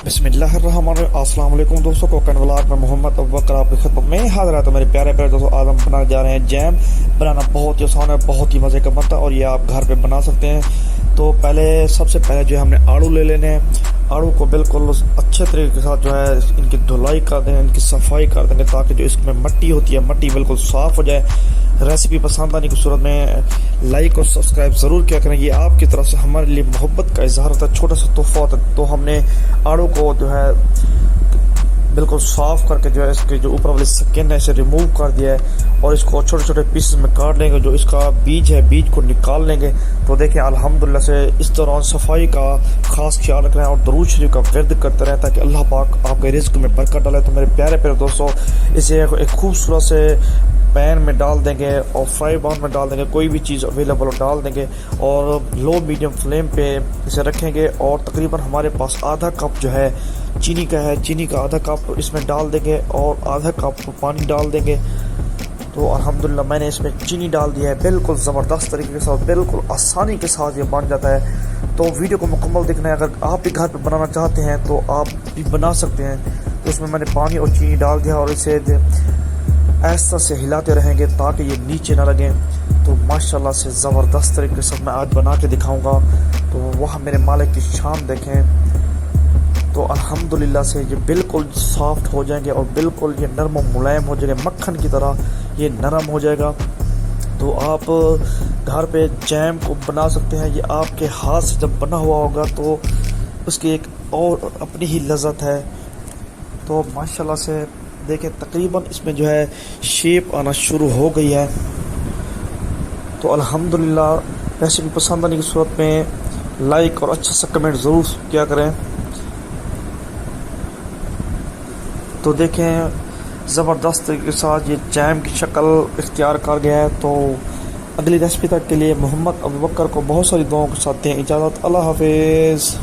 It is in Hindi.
अस्सलाम वालेकुम दोस्तों, कोकन व्लॉग में मोहम्मद अबू बकर आपकी खिदमत में हाजिर है। तो मेरे प्यारे प्यारे दोस्तों, आज हम बनाने जा रहे हैं जैम। बनाना बहुत ही आसान है, बहुत ही मज़े का बनता है और ये आप घर पे बना सकते हैं। तो सबसे पहले जो है हमने आड़ू ले लेने हैं। आड़ू को बिल्कुल अच्छे तरीके के साथ जो है इनकी धुलाई कर देंगे, इनकी सफाई कर देंगे ताकि जो इसमें मट्टी होती है मट्टी बिल्कुल साफ़ हो जाए। रेसिपी पसंद आने की सूरत में लाइक और सब्सक्राइब ज़रूर किया करें। ये आपकी तरफ से हमारे लिए मोहब्बत का इजहार होता है, छोटा सा तोहफा होता है। तो हमने आड़ू को जो है बिल्कुल साफ़ करके जो है इसके जो ऊपर वाली स्किन है इसे रिमूव कर दिया है और इसको छोटे छोटे पीसेस में काट लेंगे। जो इसका बीज है बीज को निकाल लेंगे। तो देखिए अल्हम्दुलिल्लाह से इस दौरान सफाई का खास ख्याल रखना है और दरूद शरीफ का विर्द करते रहें ताकि अल्लाह पाक आपके रिज़्क़ में बरकत डाले। तो मेरे प्यारे प्यारे दोस्तों, इसे एक खूबसूरत से पैन में डाल देंगे और फ्राई पैन में डाल देंगे, कोई भी चीज़ अवेलेबल हो डाल देंगे और लो मीडियम फ्लेम पे इसे रखेंगे। और तकरीबन हमारे पास आधा कप जो है चीनी का है, चीनी का आधा कप इसमें डाल देंगे और आधा कप पानी डाल देंगे। तो अल्हम्दुलिल्लाह मैंने इसमें चीनी डाल दिया है। बिल्कुल ज़बरदस्त तरीके के साथ, बिल्कुल आसानी के साथ ये बन जाता है। तो वीडियो को मुकम्मल देखना है। अगर आप भी घर पे बनाना चाहते हैं तो आप भी बना सकते हैं। तो इसमें मैंने पानी और चीनी डाल दिया और इसे ऐसा से हिलाते रहेंगे ताकि ये नीचे ना लगे। तो माशाल्लाह से ज़बरदस्त तरीके से मैं आज बना के दिखाऊंगा। तो वह मेरे मालिक की शान देखें। तो अल्हम्दुलिल्लाह से ये बिल्कुल सॉफ्ट हो जाएंगे और बिल्कुल ये नरम और मुलायम हो जाएंगे, मक्खन की तरह ये नरम हो जाएगा। तो आप घर पे जैम को बना सकते हैं। ये आपके हाथ से जब बना हुआ होगा तो उसकी एक और अपनी ही लज़्ज़त है। तो माशाल्लाह से देखें तकरीबन इसमें जो है शेप आना शुरू हो गई है। तो अल्हम्दुलिल्लाह रेसिपी पसंद आने की सूरत में लाइक और अच्छा सा कमेंट ज़रूर किया करें। तो देखें ज़बरदस्त तरीके के साथ ये जैम की शक्ल इख्तियार कर गया है। तो अगली रेसिपी तक के लिए मोहम्मद अबू बकर को बहुत सारी दुआओं के साथ दें इजाज़त। अल्लाह हाफिज़।